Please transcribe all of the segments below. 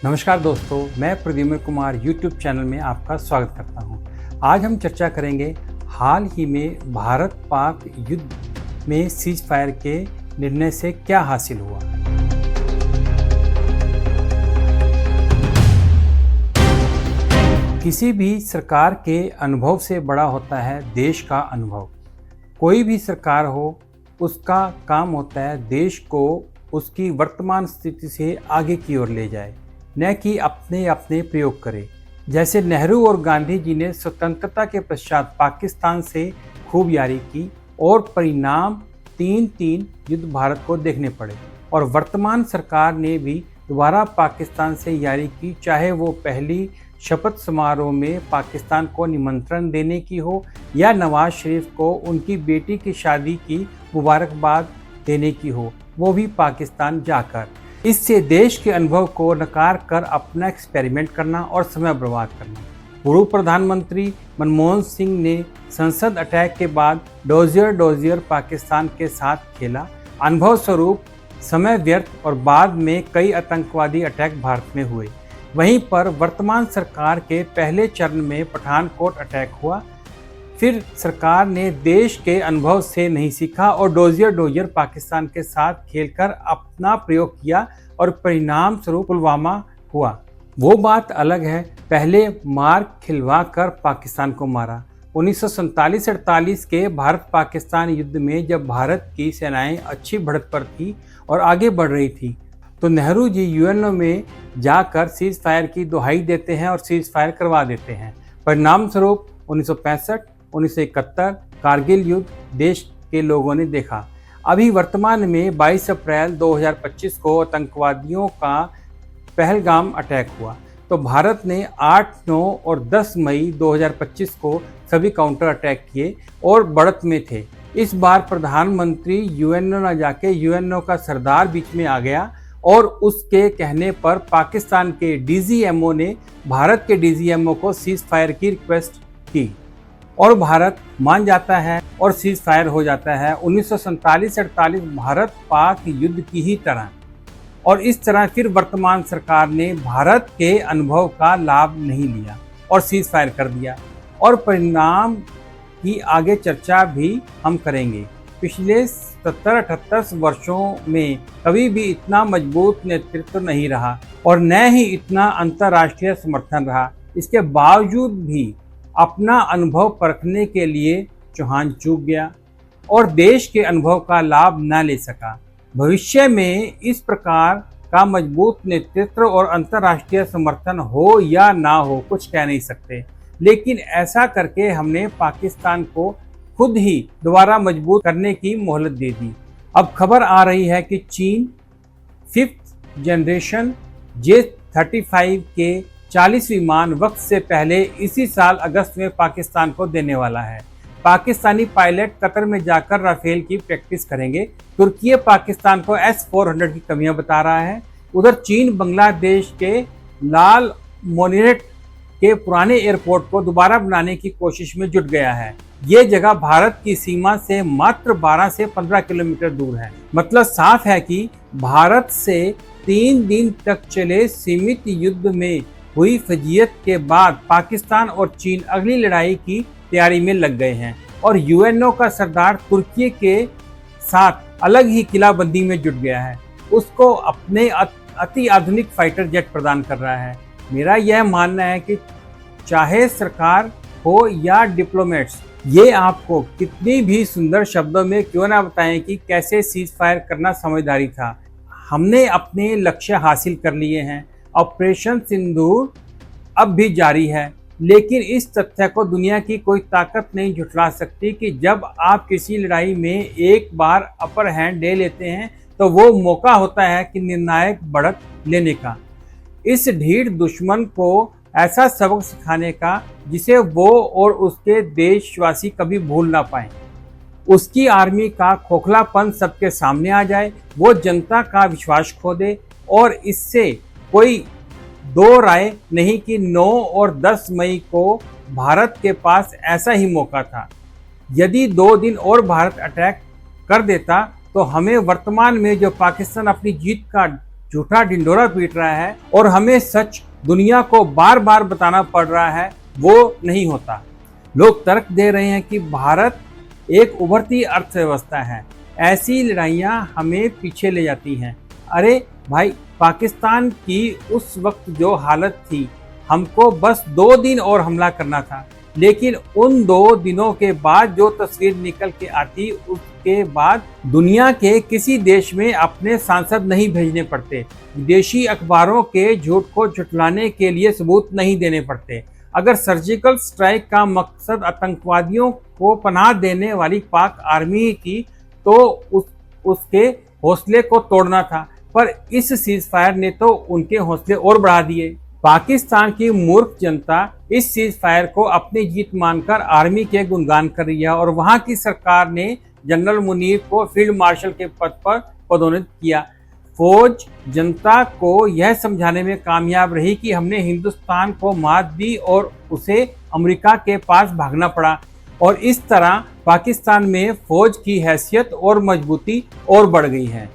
नमस्कार दोस्तों, मैं प्रद्युम्न कुमार यूट्यूब चैनल में आपका स्वागत करता हूं। आज हम चर्चा करेंगे हाल ही में भारत पाक युद्ध में सीज फायर के निर्णय से क्या हासिल हुआ। किसी भी सरकार के अनुभव से बड़ा होता है देश का अनुभव। कोई भी सरकार हो, उसका काम होता है देश को उसकी वर्तमान स्थिति से आगे की ओर ले जाए, न कि अपने अपने प्रयोग करे। जैसे नेहरू और गांधी जी ने स्वतंत्रता के पश्चात पाकिस्तान से खूब यारी की और परिणाम 3 युद्ध भारत को देखने पड़े, और वर्तमान सरकार ने भी दोबारा पाकिस्तान से यारी की, चाहे वो पहली शपथ समारोह में पाकिस्तान को निमंत्रण देने की हो या नवाज शरीफ को उनकी बेटी की शादी की मुबारकबाद देने की हो, वो भी पाकिस्तान जाकर। इससे देश के अनुभव को नकार कर अपना एक्सपेरिमेंट करना और समय बर्बाद करना। पूर्व प्रधानमंत्री मनमोहन सिंह ने संसद अटैक के बाद डोजियर पाकिस्तान के साथ खेला। अनुभव स्वरूप समय व्यर्थ और बाद में कई आतंकवादी अटैक भारत में हुए। वहीं पर वर्तमान सरकार के पहले चरण में पठानकोट अटैक हुआ। फिर सरकार ने देश के अनुभव से नहीं सीखा और डोजियर पाकिस्तान के साथ खेलकर अपना प्रयोग किया और परिणाम स्वरूप पुलवामा हुआ। वो बात अलग है, पहले मार खिलवा कर पाकिस्तान को मारा। 1947-48 के भारत पाकिस्तान युद्ध में जब भारत की सेनाएं अच्छी बढ़त पर थी और आगे बढ़ रही थी, तो नेहरू जी यूएनओ में जाकर सीज फायर की दुहाई देते हैं और सीज फायर करवा देते हैं। परिणाम स्वरूप 1965, 1971 कारगिल युद्ध देश के लोगों ने देखा। अभी वर्तमान में 22 अप्रैल 2025 को आतंकवादियों का पहलगाम अटैक हुआ, तो भारत ने 8, 9 और 10 मई 2025 को सभी काउंटर अटैक किए और बढ़त में थे। इस बार प्रधानमंत्री यूएनओ न जाके यूएनओ का सरदार बीच में आ गया और उसके कहने पर पाकिस्तान के डीजीएमओ ने भारत के डीजीएमओ को सीज फायर की रिक्वेस्ट की और भारत मान जाता है और सीज फायर हो जाता है। 1947-48 भारत पाक युद्ध की ही तरह, और इस तरह फिर वर्तमान सरकार ने भारत के अनुभव का लाभ नहीं लिया और सीज फायर कर दिया, और परिणाम की आगे चर्चा भी हम करेंगे। पिछले 70-78 वर्षों में कभी भी इतना मजबूत नेतृत्व नहीं रहा और न ही इतना अंतर्राष्ट्रीय समर्थन रहा। इसके बावजूद भी अपना अनुभव परखने के लिए चौहान चूक गया और देश के अनुभव का लाभ न ले सका। भविष्य में इस प्रकार का मजबूत नेतृत्व और अंतर्राष्ट्रीय समर्थन हो या ना हो कुछ कह नहीं सकते, लेकिन ऐसा करके हमने पाकिस्तान को खुद ही दोबारा मजबूत करने की मोहलत दे दी। अब खबर आ रही है कि चीन 5th जनरेशन J-35 के 40 विमान वक्त से पहले इसी साल अगस्त में पाकिस्तान को देने वाला है। पाकिस्तानी पायलट कतर में जाकर राफेल की प्रैक्टिस करेंगे। तुर्की पाकिस्तान को S-400 की कमियां बता रहा है। उधर चीन बांग्लादेश के लाल मोनिरेट के पुराने एयरपोर्ट को दोबारा बनाने की कोशिश में जुट गया है। ये जगह भारत की सीमा से मात्र 12 से 15 किलोमीटर दूर है। मतलब साफ है कि भारत से 3 दिन तक चले सीमित युद्ध में हुई फजीयत के बाद पाकिस्तान और चीन अगली लड़ाई की तैयारी में लग गए हैं, और यूएनओ का सरदार तुर्की के साथ अलग ही किलाबंदी में जुट गया है। उसको अपने अति आधुनिक फाइटर जेट प्रदान कर रहा है। मेरा यह मानना है कि चाहे सरकार हो या डिप्लोमेट्स, ये आपको कितनी भी सुंदर शब्दों में क्यों ना बताएं कि कैसे सीज फायर करना समझदारी था। हमने अपने लक्ष्य हासिल कर लिए हैं। ऑपरेशन सिंदूर अब भी जारी है, लेकिन इस तथ्य को दुनिया की कोई ताकत नहीं झुठला सकती कि जब आप किसी लड़ाई में एक बार अपर हैंड ले लेते हैं तो वो मौका होता है कि निर्णायक बढ़त लेने का, इस ढीठ दुश्मन को ऐसा सबक सिखाने का जिसे वो और उसके देशवासी कभी भूल ना पाए। उसकी आर्मी का खोखलापन सबके सामने आ जाए, वो जनता का विश्वास खो दे, और इससे कोई दो राय नहीं कि 9 और 10 मई को भारत के पास ऐसा ही मौका था। यदि 2 दिन और भारत अटैक कर देता तो हमें वर्तमान में जो पाकिस्तान अपनी जीत का झूठा ढिंढोरा पीट रहा है और हमें सच दुनिया को बार बार बताना पड़ रहा है, वो नहीं होता। लोग तर्क दे रहे हैं कि भारत एक उभरती अर्थव्यवस्था है, ऐसी लड़ाइयाँ हमें पीछे ले जाती हैं। अरे भाई, पाकिस्तान की उस वक्त जो हालत थी, हमको बस 2 दिन और हमला करना था, लेकिन उन 2 दिनों के बाद जो तस्वीर निकल के आती, उसके बाद दुनिया के किसी देश में अपने सांसद नहीं भेजने पड़ते, विदेशी अखबारों के झूठ को झुठलाने के लिए सबूत नहीं देने पड़ते। अगर सर्जिकल स्ट्राइक का मकसद आतंकवादियों को पनाह देने वाली पाक आर्मी थी तो उसके हौसले को तोड़ना था, पर इस सीज फायर ने तो उनके हौसले और बढ़ा दिए। पाकिस्तान की मूर्ख जनता इस सीज फायर को अपनी जीत मानकर आर्मी के गुणगान कर रही है और वहां की सरकार ने जनरल मुनीर को फील्ड मार्शल के पद पर पदोन्नत किया। फौज जनता को यह समझाने में कामयाब रही कि हमने हिंदुस्तान को मात दी और उसे अमेरिका के पास भागना पड़ा, और इस तरह पाकिस्तान में फौज की हैसियत और मजबूती और बढ़ गई है।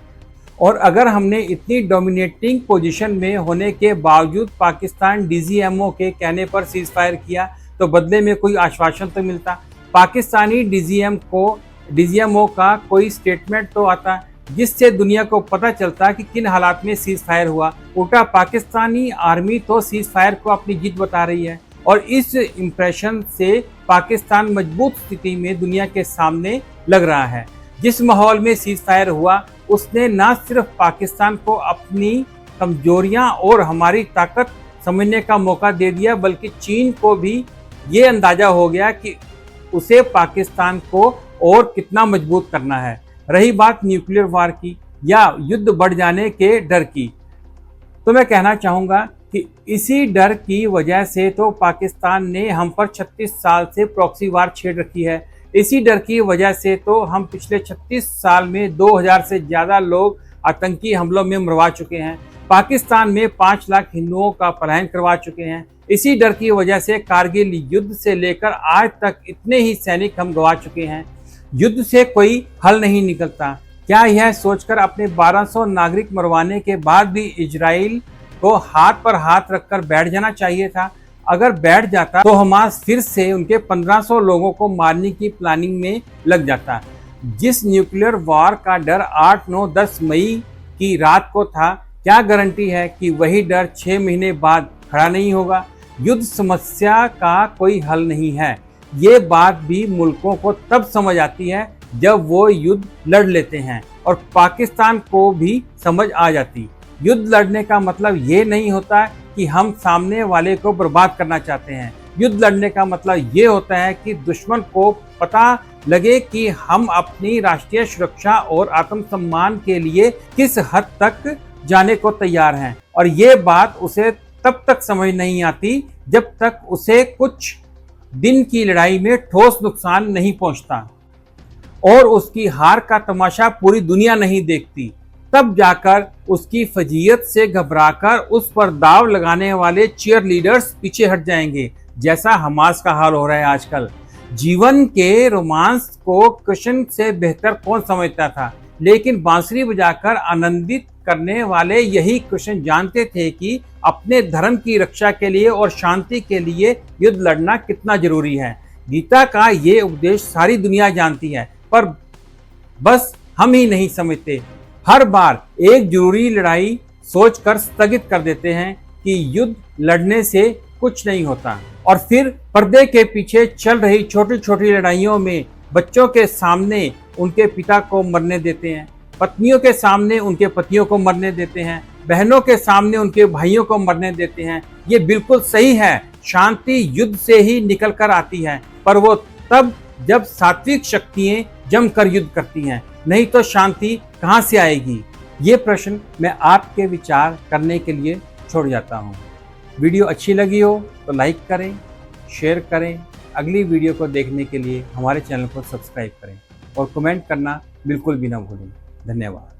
और अगर हमने इतनी डोमिनेटिंग पोजीशन में होने के बावजूद पाकिस्तान डीजीएमओ के कहने पर सीज फायर किया तो बदले में कोई आश्वासन तो मिलता। पाकिस्तानी डीजीएमओ का कोई स्टेटमेंट तो आता जिससे दुनिया को पता चलता कि किन हालात में सीज फायर हुआ। उल्टा पाकिस्तानी आर्मी तो सीज फायर को अपनी जीत बता रही है और इस इंप्रेशन से पाकिस्तान मजबूत स्थिति में दुनिया के सामने लग रहा है। जिस माहौल में सीज फायर हुआ उसने न सिर्फ पाकिस्तान को अपनी कमजोरियां और हमारी ताकत समझने का मौका दे दिया, बल्कि चीन को भी ये अंदाजा हो गया कि उसे पाकिस्तान को और कितना मजबूत करना है। रही बात न्यूक्लियर वार की या युद्ध बढ़ जाने के डर की, तो मैं कहना चाहूँगा कि इसी डर की वजह से तो पाकिस्तान ने हम पर 36 साल से प्रॉक्सी वार छेड़ रखी है। इसी डर की वजह से तो हम पिछले 36 साल में 2000 से ज़्यादा लोग आतंकी हमलों में मरवा चुके हैं। पाकिस्तान में 5 लाख हिंदुओं का पलायन करवा चुके हैं। इसी डर की वजह से कारगिल युद्ध से लेकर आज तक इतने ही सैनिक हम गंवा चुके हैं। युद्ध से कोई हल नहीं निकलता। क्या यह सोचकर अपने 1200 नागरिक मरवाने के बाद भी इजराइल को हाथ पर हाथ रखकर बैठ जाना चाहिए था? अगर बैठ जाता तो हमास फिर से उनके 1500 लोगों को मारने की प्लानिंग में लग जाता। जिस न्यूक्लियर वॉर का डर 8, 9, 10 मई की रात को था, क्या गारंटी है कि वही डर 6 महीने बाद खड़ा नहीं होगा? युद्ध समस्या का कोई हल नहीं है। ये बात भी मुल्कों को तब समझ आती है जब वो युद्ध लड़ लेते हैं, और पाकिस्तान को भी समझ आ जाती। युद्ध लड़ने का मतलब ये नहीं होता कि हम सामने वाले को बर्बाद करना चाहते हैं। युद्ध लड़ने का मतलब ये होता है कि दुश्मन को पता लगे कि हम अपनी राष्ट्रीय सुरक्षा और आत्मसम्मान के लिए किस हद तक जाने को तैयार हैं, और ये बात उसे तब तक समझ नहीं आती जब तक उसे कुछ दिन की लड़ाई में ठोस नुकसान नहीं पहुंचता और उसकी हार का तमाशा पूरी दुनिया नहीं देखती। तब जाकर उसकी फजीयत से घबराकर उस पर दाव लगाने वाले चीयर लीडर्स पीछे हट जाएंगे, जैसा हमास का हाल हो रहा है आजकल। जीवन के रोमांस को कृष्ण से बेहतर कौन समझता था, लेकिन बांसुरी बजाकर आनंदित करने वाले यही कृष्ण जानते थे कि अपने धर्म की रक्षा के लिए और शांति के लिए युद्ध लड़ना कितना जरूरी है। गीता का ये उपदेश सारी दुनिया जानती है, पर बस हम ही नहीं समझते। हर बार एक जरूरी लड़ाई सोचकर स्थगित कर देते हैं कि युद्ध लड़ने से कुछ नहीं होता, और फिर पर्दे के पीछे चल रही छोटी छोटी लड़ाइयों में बच्चों के सामने उनके पिता को मरने देते हैं, पत्नियों के सामने उनके पतियों को मरने देते हैं, बहनों के सामने उनके भाइयों को मरने देते हैं। ये बिल्कुल सही है, शांति युद्ध से ही निकल कर आती है, पर वो तब जब सात्विक शक्तियां जमकर युद्ध करती हैं, नहीं तो शांति कहाँ से आएगी? ये प्रश्न मैं आपके विचार करने के लिए छोड़ जाता हूँ। वीडियो अच्छी लगी हो तो लाइक करें, शेयर करें। अगली वीडियो को देखने के लिए हमारे चैनल को सब्सक्राइब करें और कमेंट करना बिल्कुल भी ना भूलें। धन्यवाद।